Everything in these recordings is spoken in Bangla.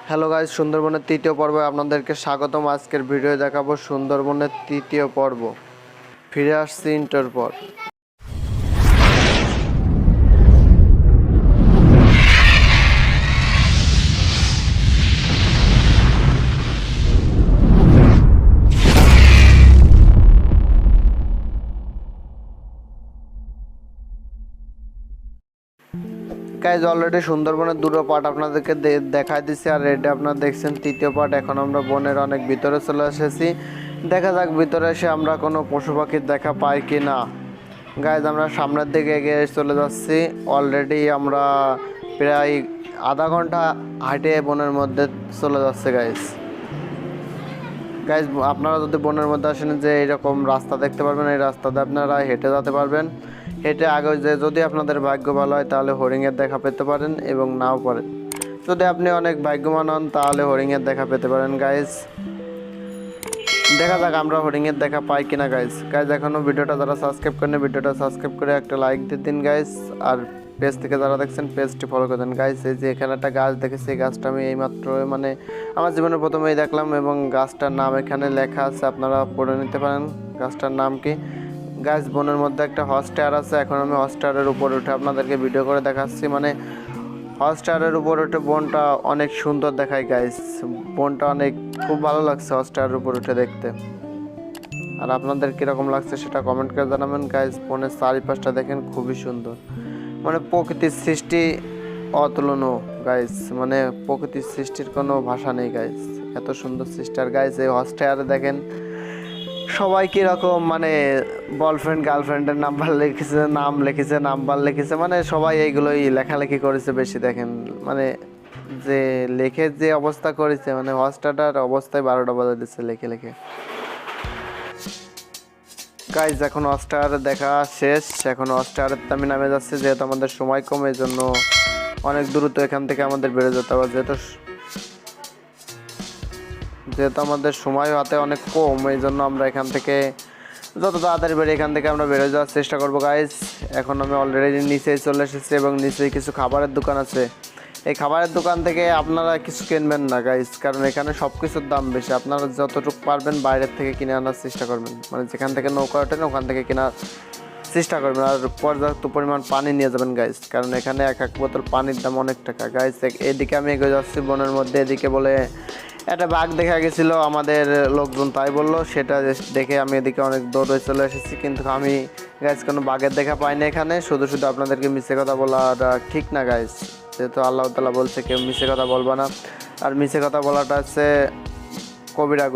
হ্যালো গাইস, সুন্দরবনের তৃতীয় পর্বে আপনাদেরকে স্বাগতম। আজকের ভিডিও দেখাবো সুন্দরবনের তৃতীয় পর্ব। ফিরে আসছি ইন্টার পর। গাইজ অলরেডি সুন্দরবনের দুটো পার্ট আপনাদেরকে দেখাই দিচ্ছি, আর এটা আপনারা দেখছেন তৃতীয় পার্ট। এখন আমরা বনের অনেক ভিতরে চলে এসেছি। দেখা যাক ভিতরে এসে আমরা কোনো পশু পাখির দেখা পাই কি না। গাইজ আমরা সামনের দিকে এগিয়ে চলে যাচ্ছি। অলরেডি আমরা প্রায় আধা ঘন্টা হাঁটে বনের মধ্যে চলে যাচ্ছে। গাইজ আপনারা যদি বনের মধ্যে আসেন, যে এরকম রাস্তা দেখতে পারবেন, এই রাস্তাতে আপনারা হেঁটে যেতে পারবেন। হেঁটে আগে যে যদি আপনাদের ভাগ্য ভালো হয় তাহলে হরিণের দেখা পেতে পারেন, এবং নাও পারেন। যদি আপনি অনেক ভাগ্যবান হন তাহলে হরিণের দেখা পেতে পারেন। গাইজ দেখা যাক আমরা হরিণের দেখা পাই কিনা। গাইজ এখনও ভিডিওটা যারা সাবস্ক্রাইব করেন, ভিডিওটা সাবস্ক্রাইব করে একটা লাইক দিয়ে দিন গাইজ। আর পেজ থেকে যারা দেখছেন পেজটি ফলো করে দেন। গাইজ এই যে এখানে একটা গাছ দেখেছি, এই গাছটা আমি এইমাত্র আমার জীবনের প্রথমেই দেখলাম, এবং গাছটার নাম এখানে লেখা আছে, আপনারা পড়ে নিতে পারেন গাছটার নাম কি। গাছ বনের মধ্যে একটা হটস্টার আছে। এখন আমি হটস্টারের উপরে উঠে আপনাদেরকে ভিডিও করে দেখাচ্ছি। হটস্টারের উপরে উঠে বনটা অনেক সুন্দর দেখায় গাইস। বনটা অনেক খুব ভালো লাগছে হটস্টারের উপর উঠে দেখতে। আর আপনাদের কীরকম লাগছে সেটা কমেন্ট করে জানাবেন গাইস। বনের চারিপাশটা দেখেন, খুবই সুন্দর। প্রকৃতির সৃষ্টি অতুলনীয় গাইস। প্রকৃতির সৃষ্টির কোনো ভাষা নেই গাইস, এত সুন্দর সৃষ্টি। আর গাইস এই হটস্টারে দেখেন সবাই কীরকম বয়ফ্রেন্ড গার্লফ্রেন্ডের নাম লিখেছে, নাম্বার লিখেছে, সবাই এইগুলোই লেখালেখি করেছে বেশি। দেখেন যে লেখে যে অবস্থা করেছে, হটস্টারটার অবস্থায় 12টা বাজে দিচ্ছে লেখে লেখে। গাইজ এখন হটস্টার দেখা শেষ। এখন হটস্টারের আমি নামে যাচ্ছি, যেহেতু আমাদের সময় কম, এই জন্য অনেক দূরত্ব এখান থেকে আমাদের বেড়ে যেতে হবে। যেহেতু আমাদের সময় হাতে অনেক কম, এই জন্য আমরা এখান থেকে যত তাড়াতাড়ি বেড়ে এখান থেকে আমরা বেরোয় যাওয়ার চেষ্টা করবো গাইজ। এখন আমি অলরেডি নিচেই চলে এসেছি, এবং নিচেই কিছু খাবারের দোকান আছে। এই খাবারের দোকান থেকে আপনারা কিছু কিনবেন না গাইজ, কারণ এখানে সব কিছুর দাম বেশি। আপনারা যতটুকু পারবেন বাইরের থেকে কিনে আনার চেষ্টা করবেন, যেখান থেকে নৌকা ওঠেন ওখান থেকে কেনার চেষ্টা করবেন। আর পর্যাপ্ত পরিমাণ পানি নিয়ে যাবেন গাইজ, কারণ এখানে এক বোতল পানির দাম অনেক টাকা গাইজ। এদিকে আমি এগিয়ে যাচ্ছি বনের মধ্যে। এদিকে বলে একটা বাঘ দেখা গেছিলো আমাদের লোকজন, তাই বললো, সেটা দেখে আমি এদিকে অনেক দৌড়ে চলে এসেছি। কিন্তু আমি গাইজ কোনো বাঘের দেখা পাইনি এখানে। শুধু আপনাদেরকে মিথ্যে কথা বলাটা ঠিক না গাইজ, যেহেতু আল্লাহ তাআলা বলছে কেউ মিথ্যে কথা বলবা না। আর মিথ্যে কথা বলাটা হচ্ছে কবিরা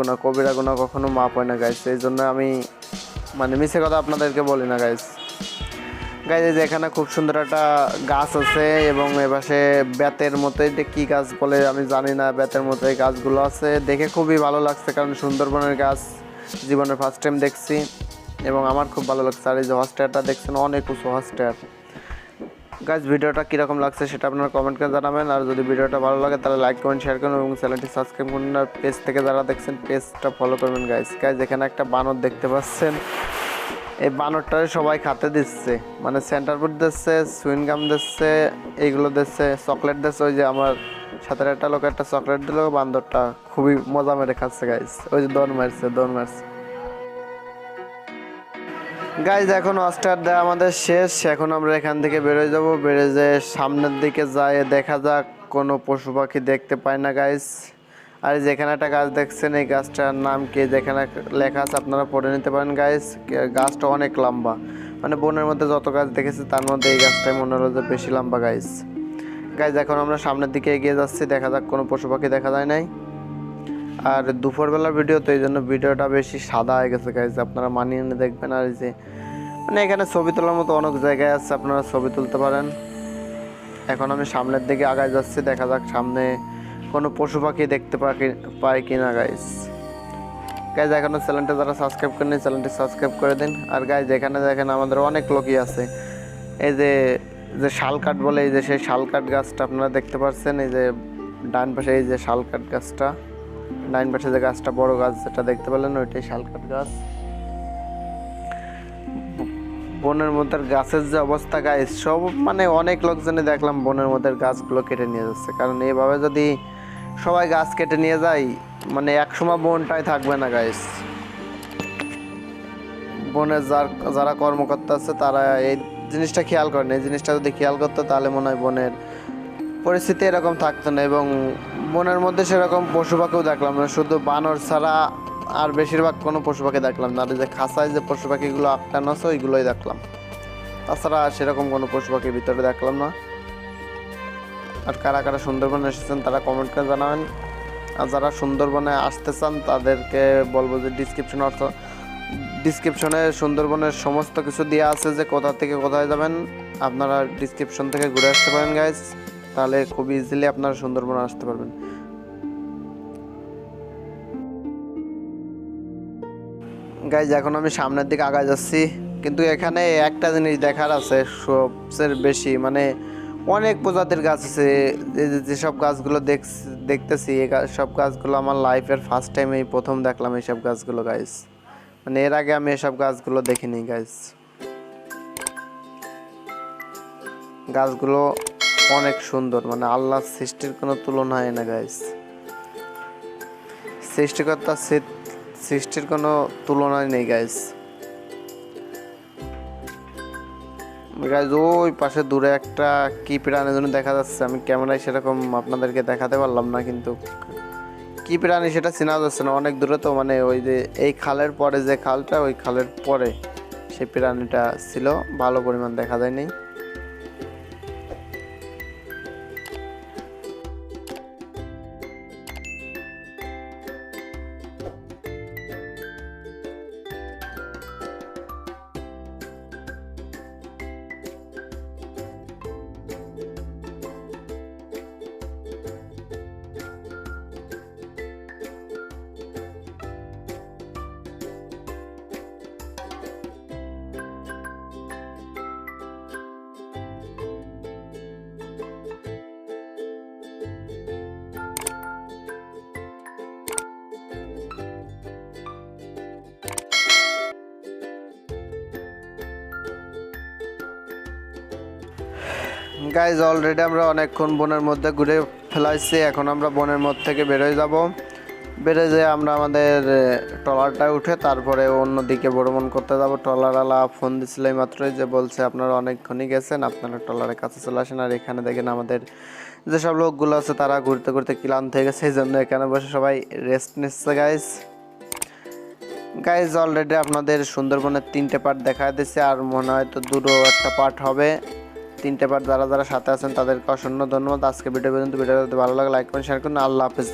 গুনাহ কখনো মাপ হয় না গাইজ। এই জন্য আমি মিথ্যে কথা আপনাদেরকে বলি না গাইজ। যে এখানে খুব সুন্দর একটা গাছ আছে, এবং এপাশে বেতের মতো, এটা কি গাছ বলে আমি জানি না, বেতের মতো এই গাছগুলো আছে। দেখে খুবই ভালো লাগছে, কারণ সুন্দরবনের গাছ জীবনের ফার্স্ট টাইম দেখছি, এবং আমার খুব ভালো লাগছে। আর এই যে হটস্টারটা দেখছেন, অনেক উঁচু হটস্টার। গাইজ ভিডিওটা কীরকম লাগছে সেটা আপনারা কমেন্ট করে জানাবেন। আর যদি ভিডিওটা ভালো লাগে তাহলে লাইক কমেন্ট শেয়ার করুন, এবং চ্যানেলটি সাবস্ক্রাইব করুন। আর পেজ থেকে যারা দেখছেন পেজটা ফলো করবেন গাইজ। এখানে একটা বানর দেখতে পাচ্ছেন, এই বানরটারে সবাই খাতে দিচ্ছে, সেন্টার ফুড দিচ্ছে, সুইনগাম দিচ্ছে, এইগুলো দিচ্ছে, চকলেট দিচ্ছে। ওই যে আমার সাথে একটা লোক একটা চকলেট দিল, বান্দরটা খুবই মজা মেরে খাচ্ছে গাইজ। ওই যে দৌড় মারছে গাইজ। এখন হটস্টার দেওয়া আমাদের শেষ। এখন আমরা এখান থেকে বেরোয় যাবো। বেরোয় যেয়ে সামনের দিকে যাই, দেখা যাক কোনো পশু পাখি দেখতে পাই না গাইজ। আর যেখানে একটা গাছ দেখছেন, এই গাছটার নাম কি, যেখানে লেখা আছে আপনারা পড়ে নিতে পারেন গাইজ। গাছটা অনেক লম্বা, বনের মধ্যে যত গাছ দেখেছি তার মধ্যে এই গাছটাই মনে হলো যে বেশি লম্বা গাইজ। এখন আমরা সামনের দিকে এগিয়ে যাচ্ছি, দেখা যাক কোনো পশু পাখি দেখা যায় নাই। আর দুপুরবেলার ভিডিও তো, এই জন্য ভিডিওটা বেশি সাদা হয়ে গেছে গাইজ, আপনারা মানিয়ে নিয়ে দেখবেন। আর যে এখানে ছবি তোলার মতো অনেক জায়গায় আছে, আপনারা ছবি তুলতে পারেন। এখন আমি সামনের দিকে আগায় যাচ্ছি, দেখা যাক সামনে কোনো পশু পাখি দেখতে পাই কিনা গাইজ। এখনো চ্যানেলটা যারা সাবস্ক্রাইব করেনি চ্যানেলটি সাবস্ক্রাইব করে দিন। আর গাইজ এখানে দেখেন আমাদের অনেক লোকই আছে। এই যে শালকাঠ বলে, এই যে সেই শালকাঠ গাছটা আপনারা দেখতে পাচ্ছেন। এই যে ডান পাশে এই যে শালকাঠ গাছটা, ডান পাশে যে গাছটা বড় গাছ যেটা দেখতে পেলেন, ওইটাই শালকাঠ গাছ। বনের মধ্যে গাছের যে অবস্থা গাইজ, সব অনেক লোকজনে দেখলাম বনের মধ্যে গাছগুলো কেটে নিয়ে যাচ্ছে। কারণ এইভাবে যদি সবাই গাছ কেটে নিয়ে যায়, মানে একসময় বনটাই থাকবে না গাইস। বনের যারা কর্মকর্তা আছে তারা এই জিনিসটা খেয়াল করেন। এই জিনিসটা যদি খেয়াল করতো তাহলে মনে হয় বনের পরিস্থিতি এরকম থাকতো না, এবং বনের মধ্যে সেরকম পশু পাখিও দেখলাম না, শুধু বানর ছাড়া আর বেশিরভাগ কোনো পশু পাখি দেখলাম না। আর যে খাঁচায় যে পশু পাখিগুলো আটকানো আছে ওইগুলোই দেখলাম, তাছাড়া সেরকম কোনো পশু পাখির ভিতরে দেখলাম না। আর কারা কারা সুন্দরবনে এসেছেন তারা কমেন্ট করে জানাবেন। আর যারা সুন্দরবনে আসতে চান তাদেরকে বলবো যে ডিসক্রিপশনে সুন্দরবনের সমস্ত কিছু দেওয়া আছে, যে কোথা থেকে কোথায় যাবেন। আপনারা ডিসক্রিপশন থেকে ঘুরে আসতে পারেন গাইস, তাহলে খুব ইজিলি আপনারা সুন্দরবনে আসতে পারবেন। গাইস এখন আমি সামনের দিকে আগায় যাচ্ছি, কিন্তু এখানে একটা জিনিস দেখার আছে সবচেয়ে বেশি, মানে অনেক প্রজাতির গাছ আছে। যেসব গাছগুলো দেখতেছি এই সব গাছগুলো আমার লাইফের ফার্স্ট টাইম এই প্রথম দেখলাম এইসব গাছগুলো গাইস। মানে এর আগে আমি এসব গাছগুলো দেখিনি গাইস। গাছগুলো অনেক সুন্দর, মানে আল্লাহর সৃষ্টির কোনো তুলনা হয় না গাইস। সৃষ্টির কোনো তুলনাই নেই গাইস। গাইস ওই পাশে দূরে একটা কি প্রাণী যেন দেখা যাচ্ছে, আমি ক্যামেরায় সেরকম আপনাদেরকে দেখাতে পারলাম না, কিন্তু কি প্রাণী সেটা চেনা যাচ্ছে না, অনেক দূরে তো। মানে ওই যে এই খালের পরে যে খালটা, ওই খালের পরে সেই প্রাণীটা ছিল, ভালো পরিমাণ দেখা যায়নি। গাইজ অলরেডি আমরা অনেকক্ষণ বনের মধ্যে ঘুরে ফেলাইছি, এখন আমরা বনের মধ্যে থেকে বেরোয় যাব। বেরোয় যেয়ে আমরা আমাদের ট্রলারটায় উঠে তারপরে অন্যদিকে ভ্রমণ করতে যাব। ট্রলারওয়ালা ফোন দিছিল মাত্রই, যে বলছে আপনারা অনেকক্ষণই গেছেন, আপনারা ট্রলারের কাছে চলে আসেন। আর এখানে দেখেন আমাদের যেসব লোকগুলো আছে তারা ঘুরতে ঘুরতে ক্লান্ত হয়ে গেছে, সেই জন্য এখানে বসে সবাই রেস্ট নিচ্ছে গাইজ অলরেডি আপনাদের সুন্দরবনের 3টে পার্ট দেখা দিচ্ছে, আর মনে হয় তো দুটো একটা পার্ট হবে। 3টে পার্ট যারা যারা সাথে আছেন তাদেরকে অসংখ্য ধন্যবাদ। আজকে ভিডিও পর্যন্ত, ভিডিও ভালো লাগে লাইক করুন, শেয়ার করুন। আল্লাহ হাফেজ।